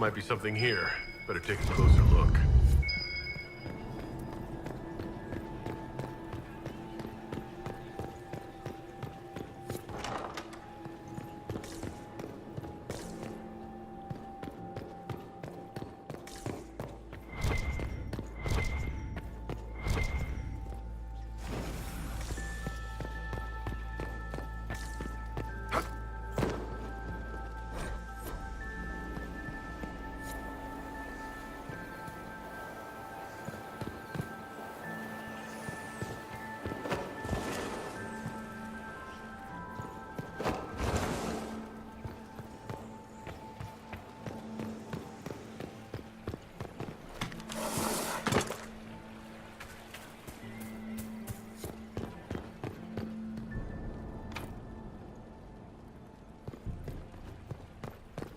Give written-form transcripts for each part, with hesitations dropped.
might be something here. Better take a closer look.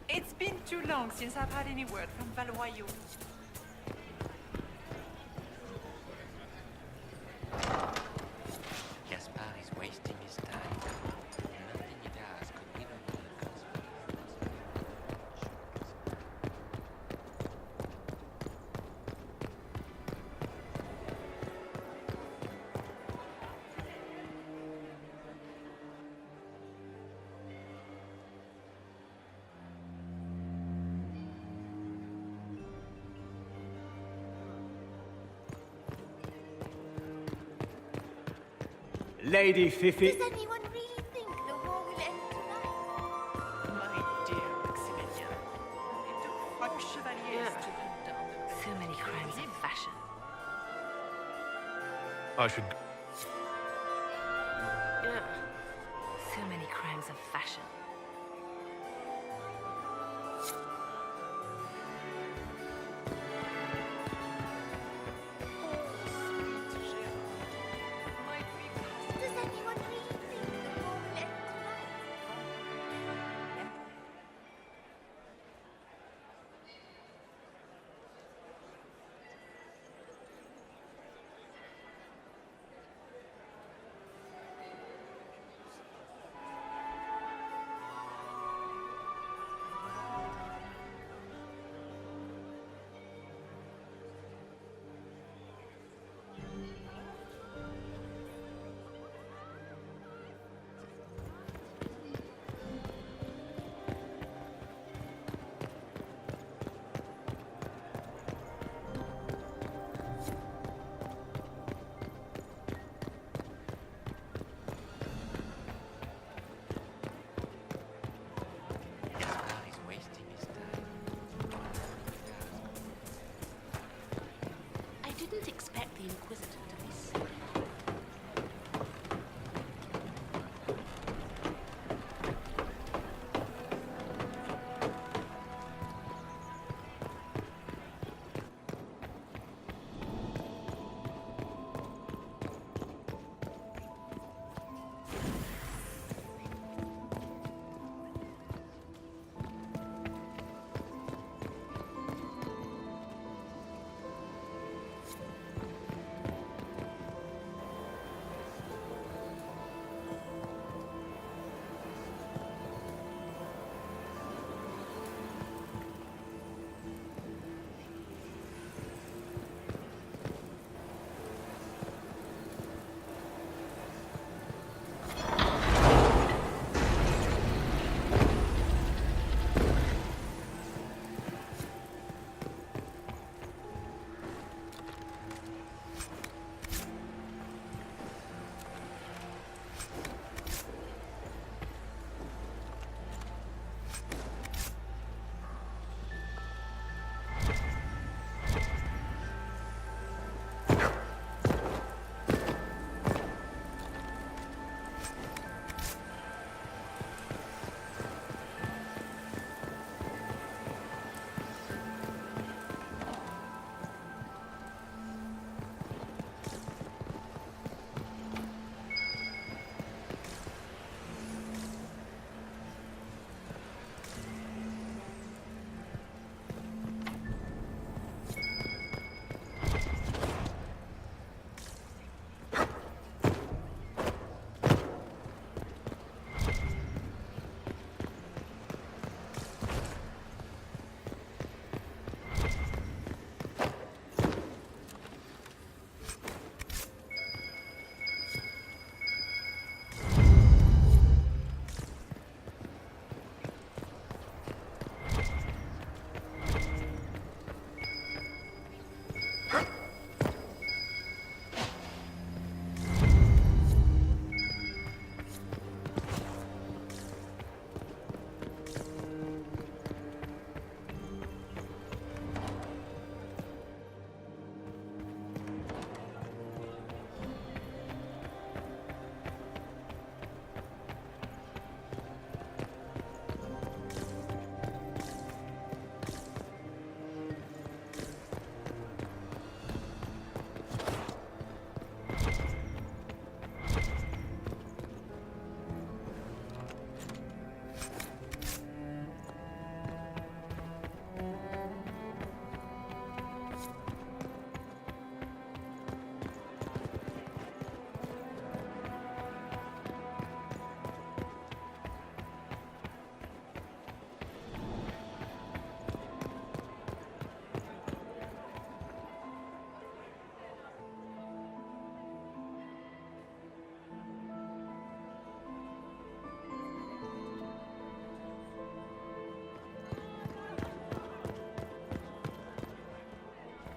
It's been too long since I've had any word from Valois. Gaspard is wasting his time. Nothing he does could win over the gospel. Lady Fifi. Does anyone really think the war will end tonight? My dear Maximilian, it took 5 chevaliers to hunt down the So many crimes of fashion. I should... Yeah. So many crimes of fashion. Does anyone really think the war will end tonight?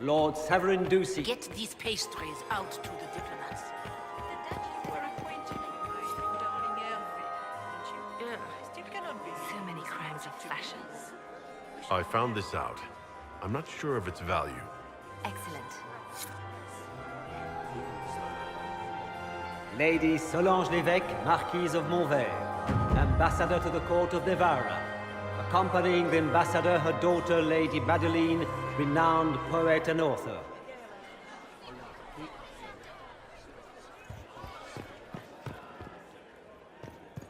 Lord Severin Ducey. Get these pastries out to the diplomats. The Dutch were acquainted with my darling Hervé, weren't you? Yeah. I still cannot believe So many it. crimes of fashions. I found this out. I'm not sure of its value. Excellent. Lady Solange Lévesque, Marquise of Montvert, ambassador to the court of Navarra. Accompanying the ambassador, her daughter, Lady Madeline, renowned poet and author.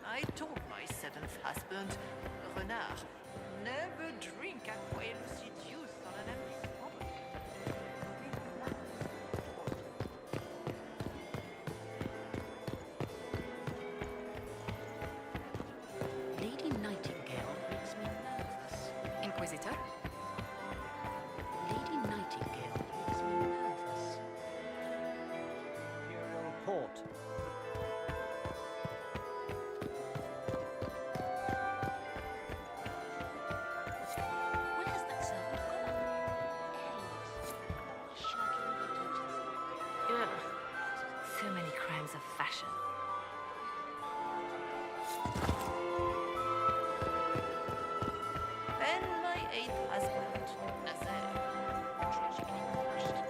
I told my seventh husband, Renard, never drink à quoi elle séduce on an empty stomach. Lady Nightingale makes me nervous. Inquisitor? Lady Nightingale makes me nervous. Imperial Court. Where has that servant gone? Yeah. So many crimes of fashion. Then my eighth husband, Nazaire, tragically perished.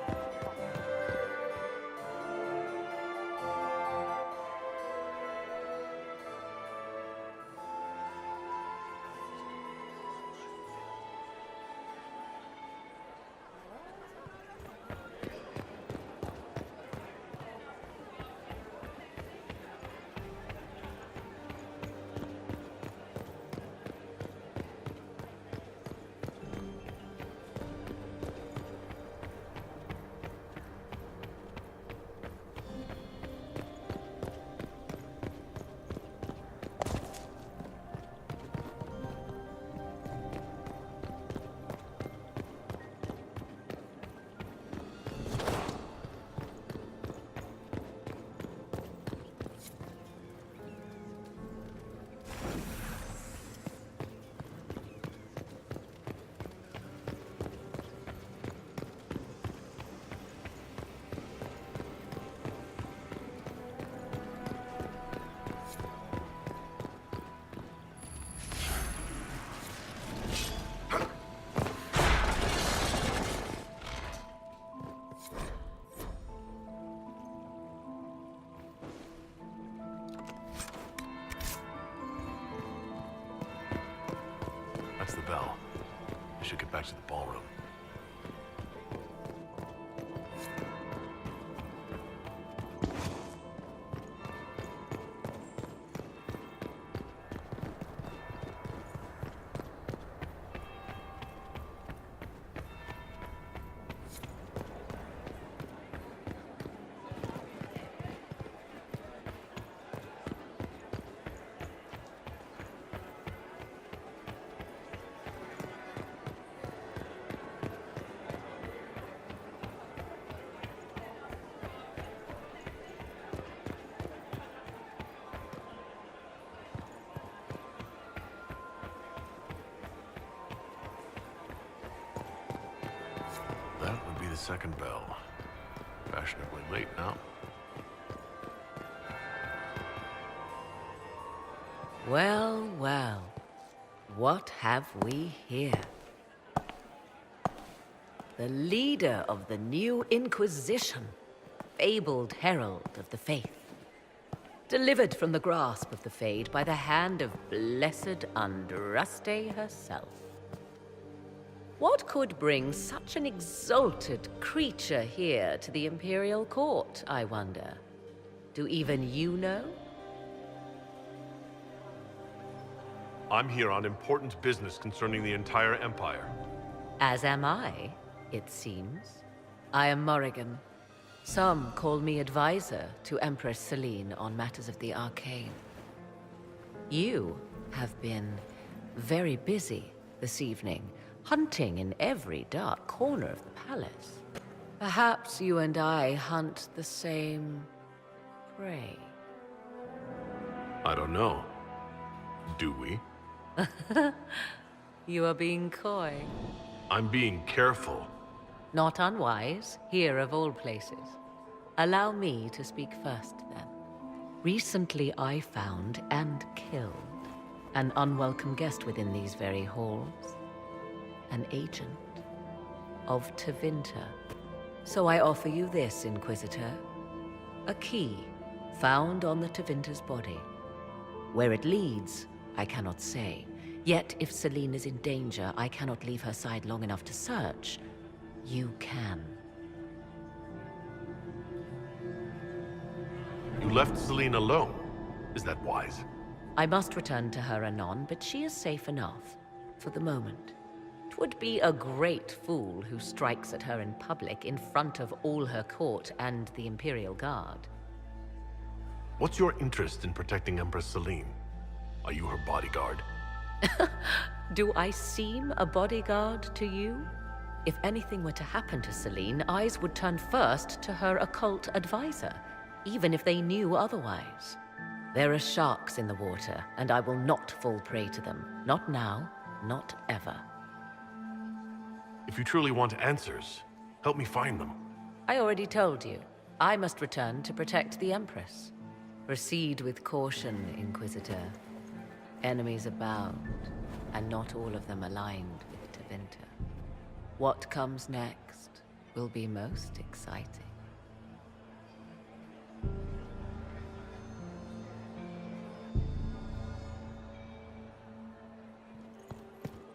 That's the bell. I should get back to the ballroom. That would be the second bell. Fashionably late now. Well, well. What have we here? The leader of the new Inquisition, fabled herald of the faith. Delivered from the grasp of the Fade by the hand of blessed Andraste herself. What could bring such an exalted creature here to the Imperial Court, I wonder? Do even you know? I'm here on important business concerning the entire Empire. As am I, it seems. I am Morrigan. Some call me advisor to Empress Celine on matters of the arcane. You have been very busy this evening, hunting in every dark corner of the palace. Perhaps you and I hunt the same prey. I don't know. Do we? You are being coy. I'm being careful. Not unwise, here of all places. Allow me to speak first, then. Recently I found and killed an unwelcome guest within these very halls. An agent of Tevinter. So I offer you this, Inquisitor. A key found on the Tevinter's body. Where it leads, I cannot say. Yet, if Celine is in danger, I cannot leave her side long enough to search. You can. You left Celine alone. Is that wise? I must return to her anon, but she is safe enough. For the moment. 'Twould be a great fool who strikes at her in public in front of all her court and the Imperial Guard. What's your interest in protecting Empress Celine? Are you her bodyguard? Do I seem a bodyguard to you? If anything were to happen to Celine, eyes would turn first to her occult advisor, even if they knew otherwise. There are sharks in the water, and I will not fall prey to them. Not now, not ever. If you truly want answers, help me find them. I already told you. I must return to protect the Empress. Proceed with caution, Inquisitor. Enemies abound, and not all of them aligned with Tevinter. What comes next will be most exciting.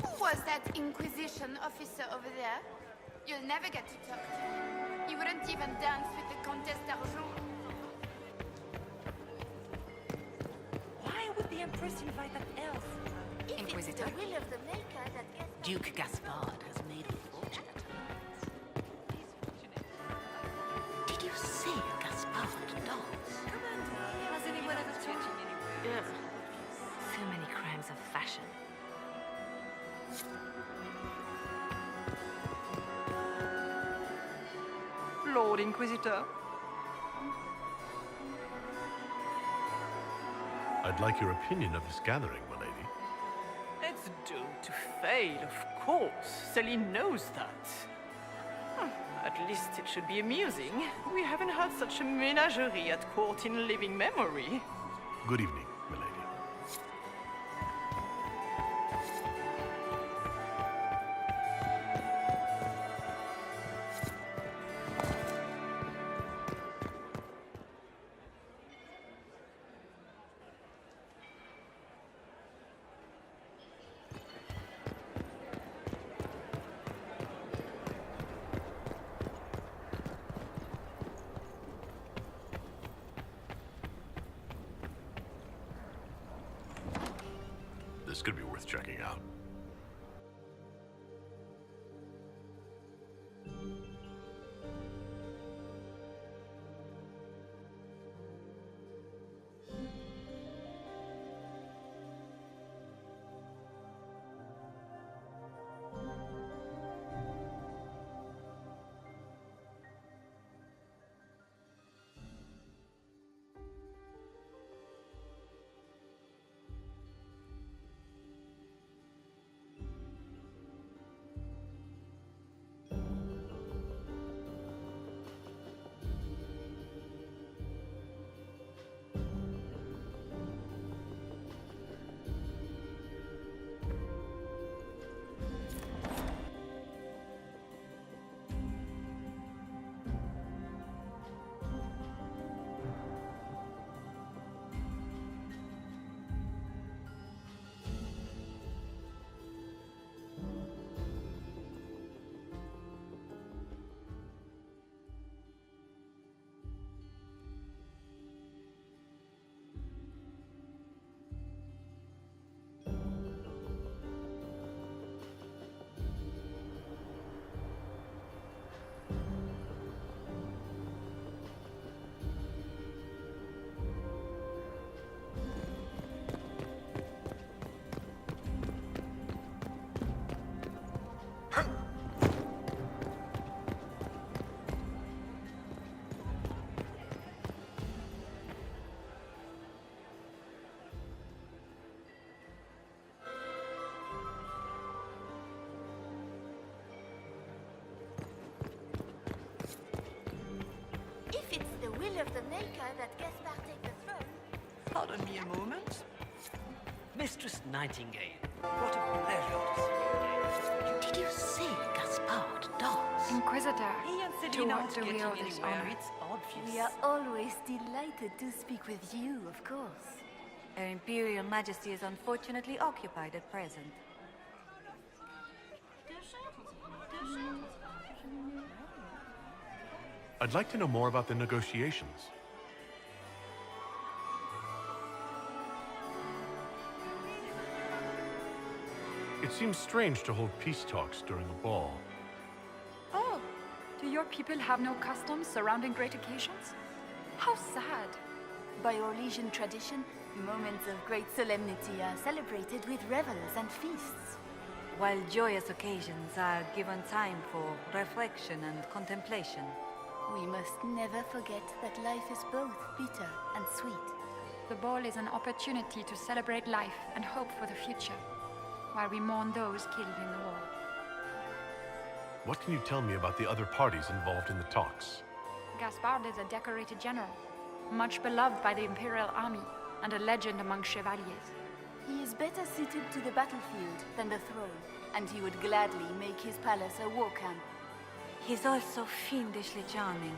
Who was that Inquisition officer over there? You'll never get to talk to him. He wouldn't even dance with the Comtesse d'Arjoux. Why would the Empress invite that elf? If it's the will of the Maker that gets... Duke Gaspard has made a fortune at her. Did you see Gaspard dance? Has anyone ever taught you anywhere? Ugh. So many crimes of fashion. Lord Inquisitor. I'd like your opinion of this gathering, my lady. It's doomed to fail, of course. Celine knows that. At least it should be amusing. We haven't had such a menagerie at court in living memory. Good evening, my lady. This could be worth checking out. maker that Gaspard take the throne. Pardon me a moment. Mistress Nightingale, what a pleasure to see you again. Did you see Gaspard dance? Inquisitor, He and to Celine what aren't do we getting owe this anywhere. honor? It's obvious. We are always delighted to speak with you, of course. Her Imperial Majesty is unfortunately occupied at present. I'd like to know more about the negotiations. It seems strange to hold peace talks during a ball. Oh, do your people have no customs surrounding great occasions? How sad. By Orlesian tradition, moments of great solemnity are celebrated with revels and feasts. While joyous occasions are given time for reflection and contemplation. We must never forget that life is both bitter and sweet. The ball is an opportunity to celebrate life and hope for the future, while we mourn those killed in the war. What can you tell me about the other parties involved in the talks? Gaspard is a decorated general, much beloved by the Imperial army, and a legend among chevaliers. He is better suited to the battlefield than the throne, and he would gladly make his palace a war camp. He's also fiendishly charming.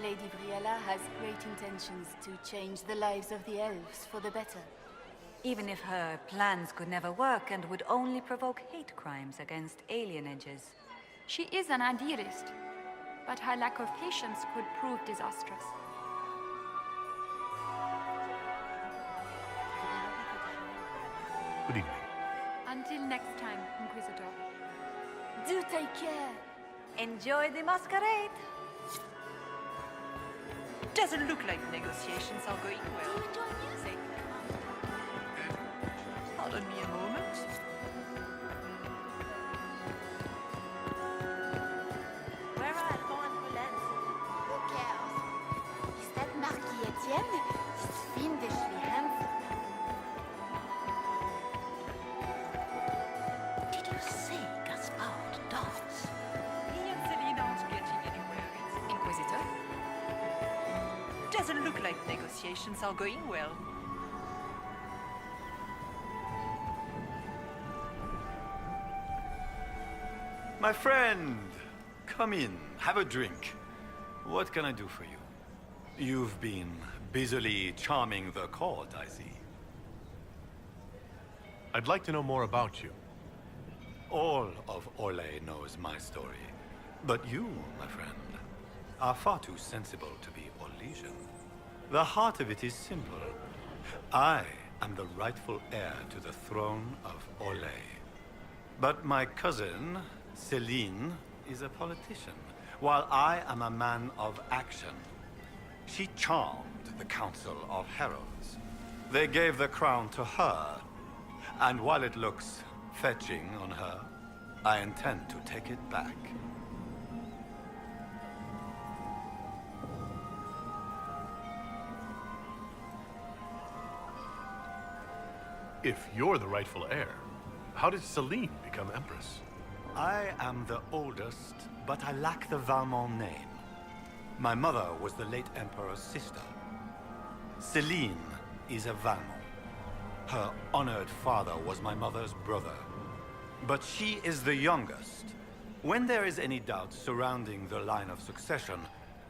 Lady Briella has great intentions to change the lives of the elves for the better. Even if her plans could never work and would only provoke hate crimes against alienagers. She is an idealist, but her lack of patience could prove disastrous. Good evening. Until next time, Inquisitor. Do take care! Enjoy the masquerade! Doesn't look like negotiations are going Do well. you enjoy music? Pardon me a moment. Where are Alphonse and Boulez? Who cares? Is that Marquis Etienne? He's fiendishly handsome. Did you see Gaspard dance? He and Celine aren't getting anywhere. It's Inquisitor? doesn't look like negotiations are going well. My friend, come in, have a drink. What can I do for you? You've been busily charming the court, I see. I'd like to know more about you. All of Orlais knows my story. But you, my friend, are far too sensible to be Orlesian. The heart of it is simple. I am the rightful heir to the throne of Orlais. But my cousin, Celine, is a politician, while I am a man of action. She charmed the Council of Heralds. They gave the crown to her, and while it looks fetching on her, I intend to take it back. If you're the rightful heir, how did Celine become Empress? I am the oldest, but I lack the Valmont name. My mother was the late Emperor's sister. Celine is a Valmont. Her honored father was my mother's brother. But she is the youngest. When there is any doubt surrounding the line of succession,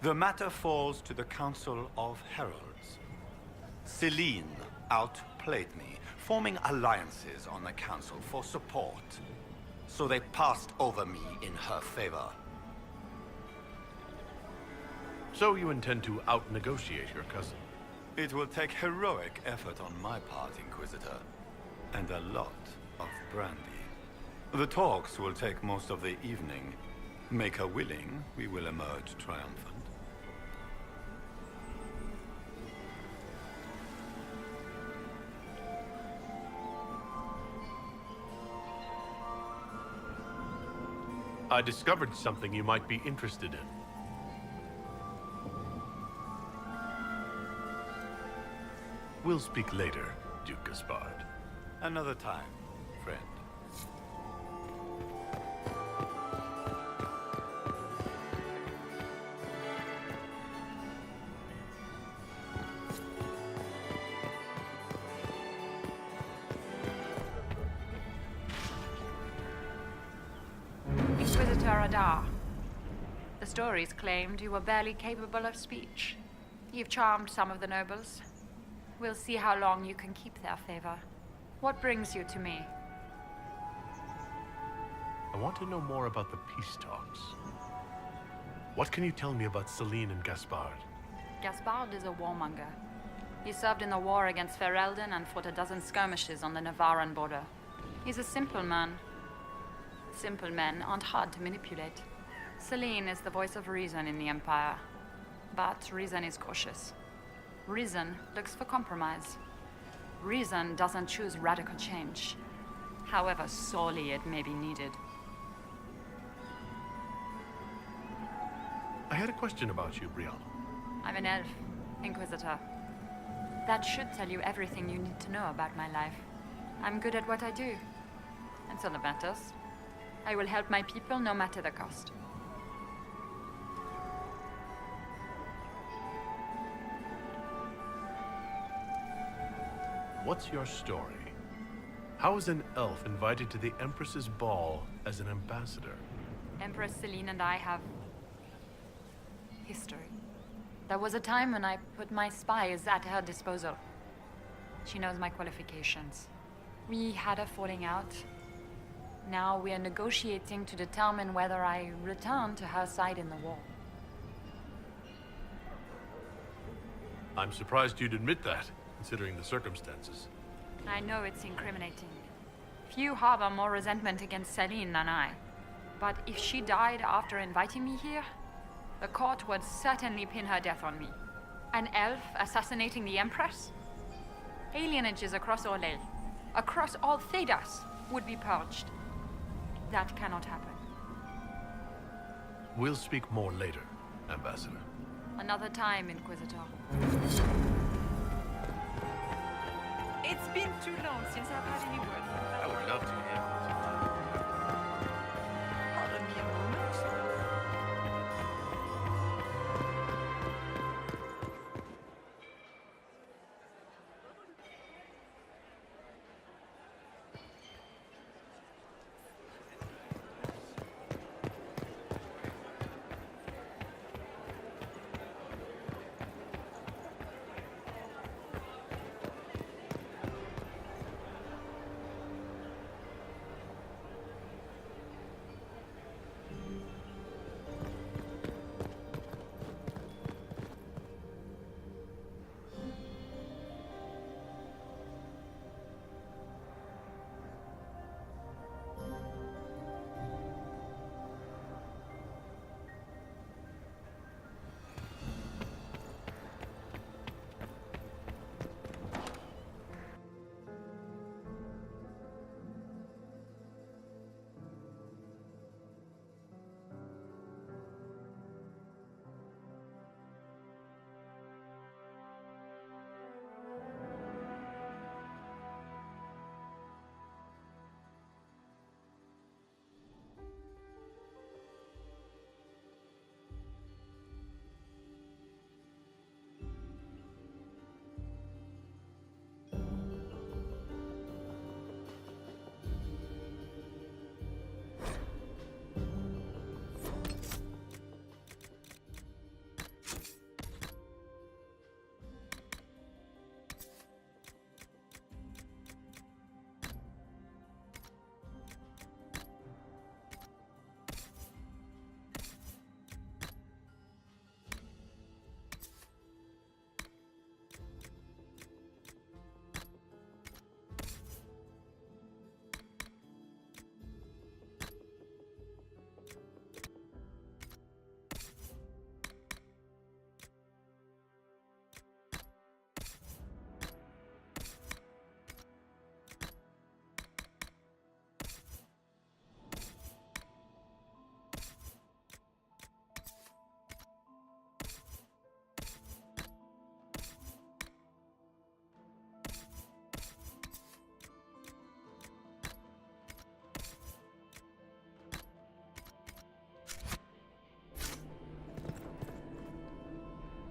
the matter falls to the Council of Heralds. Celine outplayed me, forming alliances on the Council for support. So they passed over me in her favor. So you intend to out-negotiate your cousin? It will take heroic effort on my part, Inquisitor, and a lot of brandy. The talks will take most of the evening. Make her willing, we will emerge triumphant. I discovered something you might be interested in. We'll speak later, Duke Gaspard. Another time, friend. Faradar. The stories claimed you were barely capable of speech. You've charmed some of the nobles. We'll see how long you can keep their favor. What brings you to me? I want to know more about the peace talks. What can you tell me about Celine and Gaspard? Gaspard is a warmonger. He served in the war against Ferelden and fought a dozen skirmishes on the Navarran border. He's a simple man. Simple men aren't hard to manipulate. Celine is the voice of reason in the Empire. But reason is cautious. Reason looks for compromise. Reason doesn't choose radical change, however sorely it may be needed. I had a question about you, Brianna. I'm an elf, Inquisitor. That should tell you everything you need to know about my life. I'm good at what I do. That's all that matters. I will help my people no matter the cost. What's your story? How is an elf invited to the Empress's ball as an ambassador? Empress Celine and I have history. There was a time when I put my spies at her disposal. She knows my qualifications. We had a falling out. Now we are negotiating to determine whether I return to her side in the war. I'm surprised you'd admit that, considering the circumstances. I know it's incriminating. Few harbor more resentment against Celine than I. But if she died after inviting me here, the court would certainly pin her death on me. An elf assassinating the Empress? Alienages across Orlais, across all Thedas, would be purged. That cannot happen. We'll speak more later, Ambassador. Another time, Inquisitor. It's been too long since I've had any word from I would love to hear it. Pardon me a moment.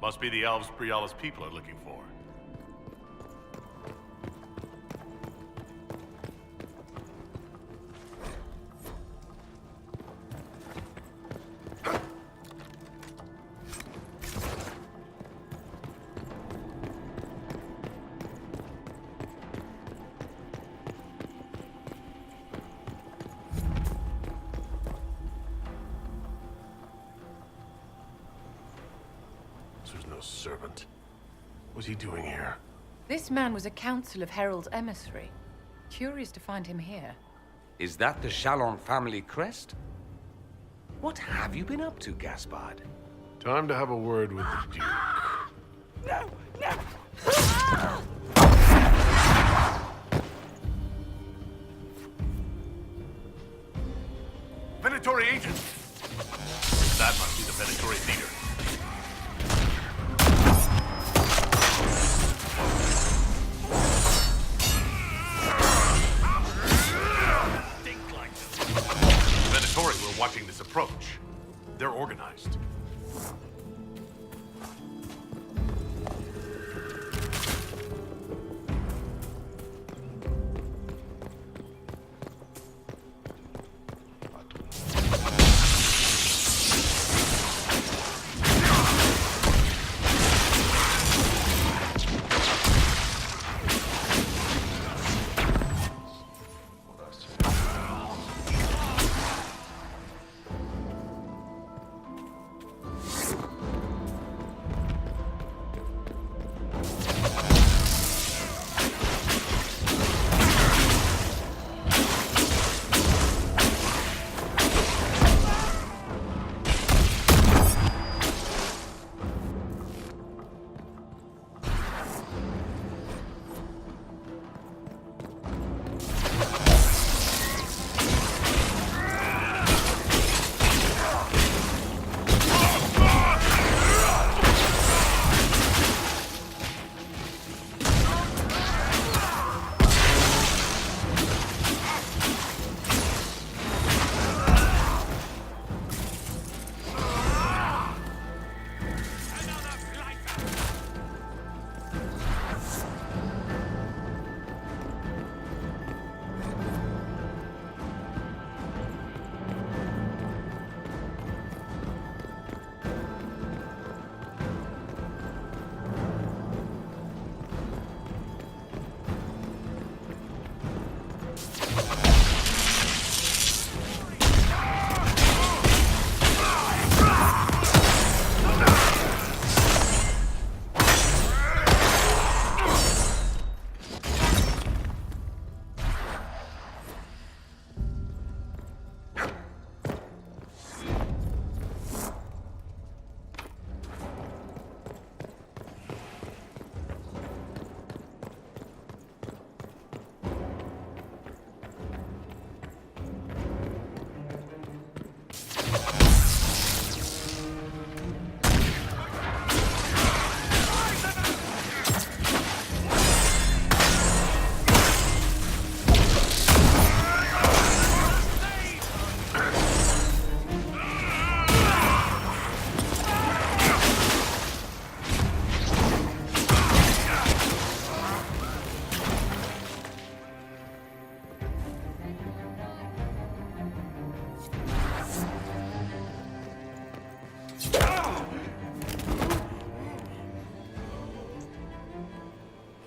Must be the elves Briala's people are looking for. servant. What's he doing here? This man was a Council of Herald's emissary. Curious to find him here. Is that the Chalon family crest? What have you been up to, Gaspard? Time to have a word with the Duke. No! No! Venatori agent! That must be the Venatori leader. Venatori were watching this approach. They're organized.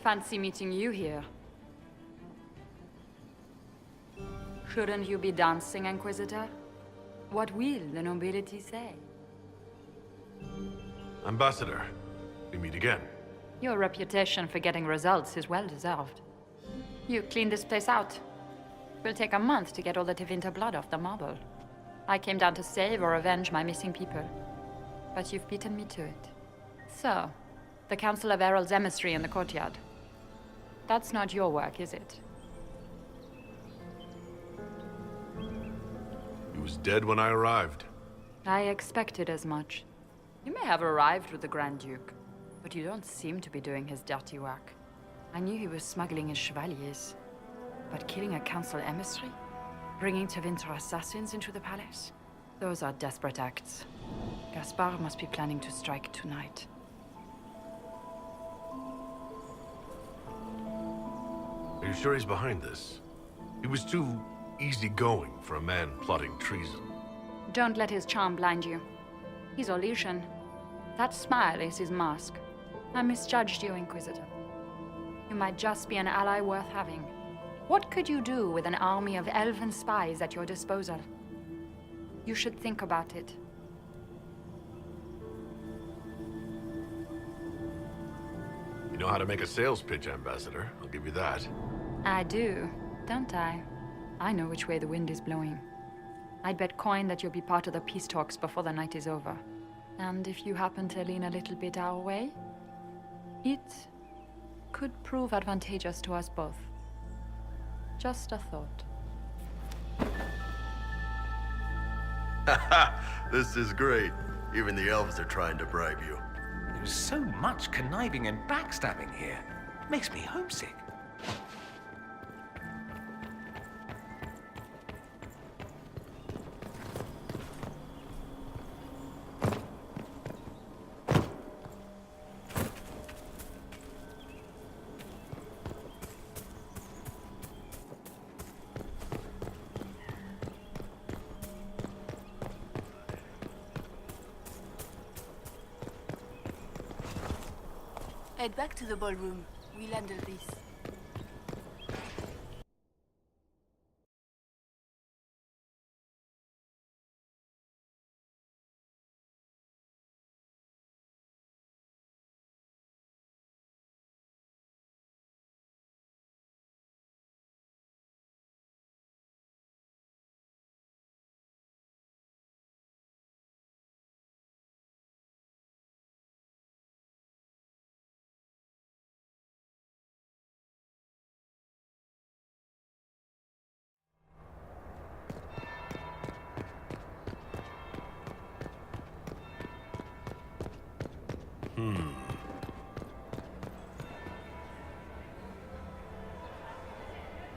Fancy meeting you here. Shouldn't you be dancing, Inquisitor? What will the nobility say? Ambassador, we meet again. Your reputation for getting results is well deserved. You cleaned this place out. Will take a month to get all the Tevinter blood off the marble. I came down to save or avenge my missing people. But you've beaten me to it. So, the Council of Herald's emissary in the courtyard. That's not your work, is it? He was dead when I arrived. I expected as much. You may have arrived with the Grand Duke, but you don't seem to be doing his dirty work. I knew he was smuggling his chevaliers. But killing a council emissary? Bringing Tevinter assassins into the palace? Those are desperate acts. Gaspard must be planning to strike tonight. Are you sure he's behind this? He was too easygoing for a man plotting treason. Don't let his charm blind you. He's Orlesian. That smile is his mask. I misjudged you, Inquisitor. You might just be an ally worth having. What could you do with an army of elven spies at your disposal? You should think about it. You know how to make a sales pitch, Ambassador. I'll give you that. I do, don't I? I know which way the wind is blowing. I'd bet coin that you'll be part of the peace talks before the night is over. And if you happen to lean a little bit our way, it could prove advantageous to us both. Just a thought. This is great. Even the elves are trying to bribe you. There's so much conniving and backstabbing here. Makes me homesick. Head back to the ballroom. We'll handle this.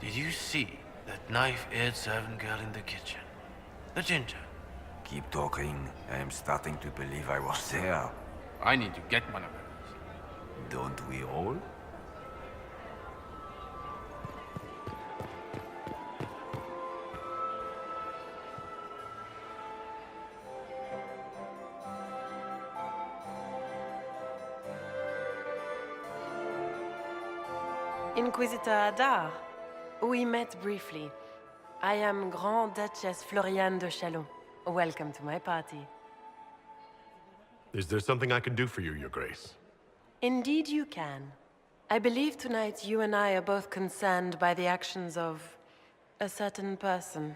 Did you see that knife-edged servant girl in the kitchen? The ginger. Keep talking. I am starting to believe I was there. I need to get one of those. Don't we all? Inquisitor Adar. We met briefly. I am Grand Duchess Floriane de Chalon. Welcome to my party. Is there something I can do for you, Your Grace? Indeed you can. I believe tonight you and I are both concerned by the actions of a certain person.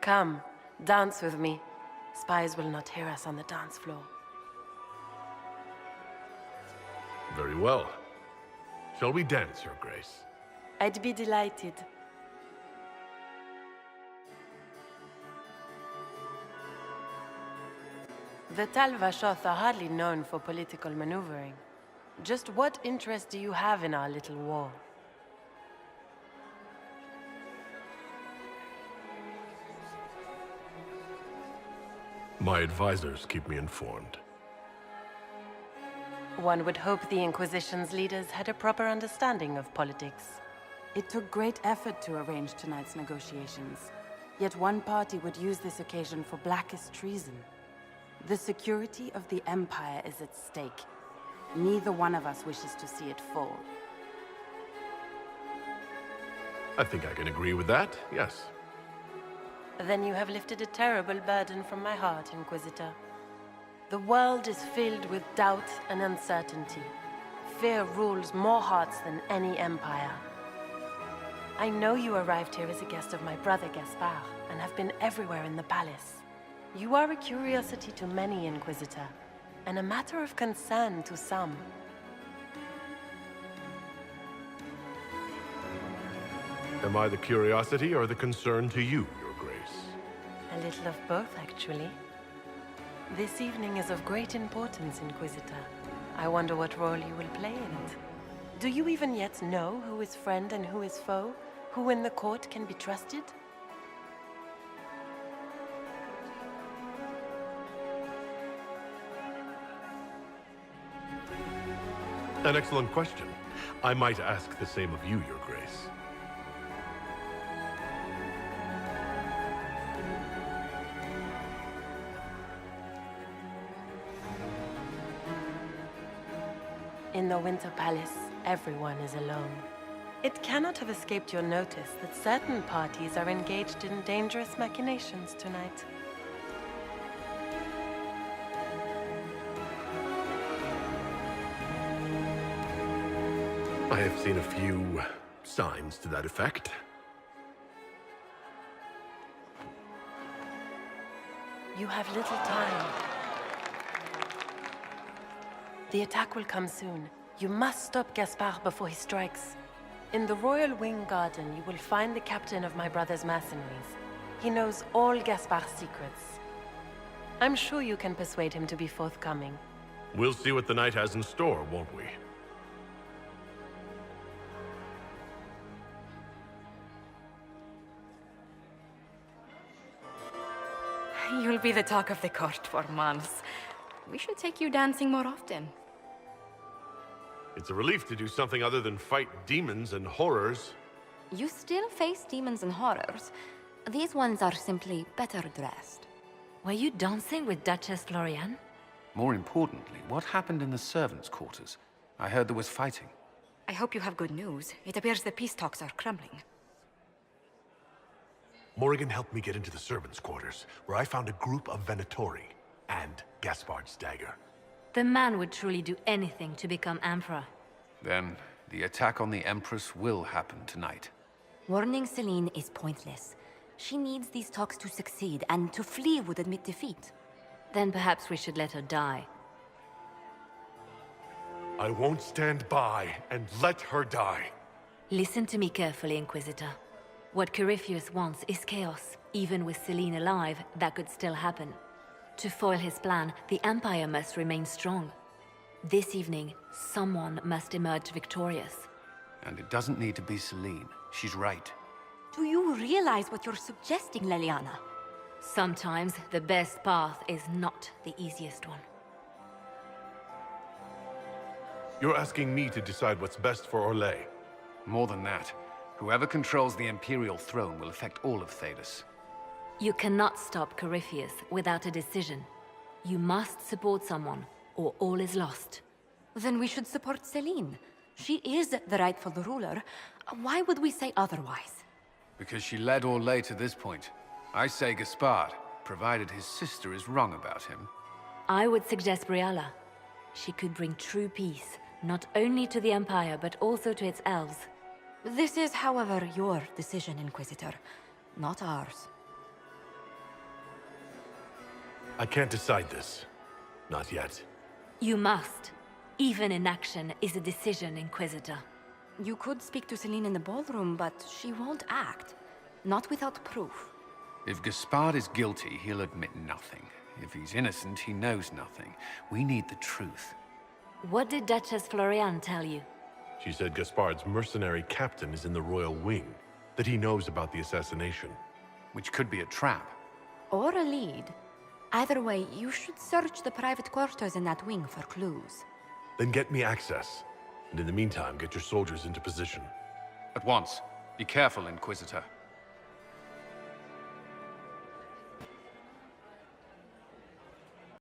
Come, dance with me. Spies will not hear us on the dance floor. Very well. Shall we dance, Your Grace? I'd be delighted. The Tal Vashoth are hardly known for political maneuvering. Just what interest do you have in our little war? My advisors keep me informed. One would hope the Inquisition's leaders had a proper understanding of politics. It took great effort to arrange tonight's negotiations. Yet one party would use this occasion for blackest treason. The security of the Empire is at stake. Neither one of us wishes to see it fall. I think I can agree with that, yes. Then you have lifted a terrible burden from my heart, Inquisitor. The world is filled with doubt and uncertainty. Fear rules more hearts than any empire. I know you arrived here as a guest of my brother Gaspard, and have been everywhere in the palace. You are a curiosity to many, Inquisitor, and a matter of concern to some. Am I the curiosity or the concern to you, Your Grace? A little of both, actually. This evening is of great importance, Inquisitor. I wonder what role you will play in it. Do you even yet know who is friend and who is foe? Who in the court can be trusted? An excellent question. I might ask the same of you, Your Grace. In the Winter Palace, everyone is alone. It cannot have escaped your notice that certain parties are engaged in dangerous machinations tonight. I have seen a few signs to that effect. You have little time. The attack will come soon. You must stop Gaspard before he strikes. In the Royal Wing Garden, you will find the captain of my brother's mercenaries. He knows all Gaspard's secrets. I'm sure you can persuade him to be forthcoming. We'll see what the night has in store, won't we? You'll be the talk of the court for months. We should take you dancing more often. It's a relief to do something other than fight demons and horrors. You still face demons and horrors. These ones are simply better dressed. Were you dancing with Duchess Florian? More importantly, what happened in the servants' quarters? I heard there was fighting. I hope you have good news. It appears the peace talks are crumbling. Morrigan helped me get into the servants' quarters, where I found a group of Venatori and Gaspard's dagger. The man would truly do anything to become Emperor. Then, the attack on the Empress will happen tonight. Warning Celine is pointless. She needs these talks to succeed, and to flee would admit defeat. Then perhaps we should let her die. I won't stand by and let her die. Listen to me carefully, Inquisitor. What Corypheus wants is chaos. Even with Celine alive, that could still happen. To foil his plan, the Empire must remain strong. This evening, someone must emerge victorious. And it doesn't need to be Celine. She's right. Do you realize what you're suggesting, Leliana? Sometimes the best path is not the easiest one. You're asking me to decide what's best for Orlais. More than that. Whoever controls the Imperial throne will affect all of Thedas. You cannot stop Corypheus without a decision. You must support someone, or all is lost. Then we should support Celine. She is the rightful ruler. Why would we say otherwise? Because she led Orlais to this point. I say Gaspard, provided his sister is wrong about him. I would suggest Briala. She could bring true peace, not only to the Empire, but also to its elves. This is, however, your decision, Inquisitor, not ours. I can't decide this. Not yet. You must. Even inaction is a decision, Inquisitor. You could speak to Celine in the ballroom, but she won't act. Not without proof. If Gaspard is guilty, he'll admit nothing. If he's innocent, he knows nothing. We need the truth. What did Duchess Florian tell you? She said Gaspard's mercenary captain is in the Royal Wing, that he knows about the assassination. Which could be a trap. Or a lead. Either way, you should search the private quarters in that wing for clues. Then get me access. And in the meantime, get your soldiers into position. At once. Be careful, Inquisitor.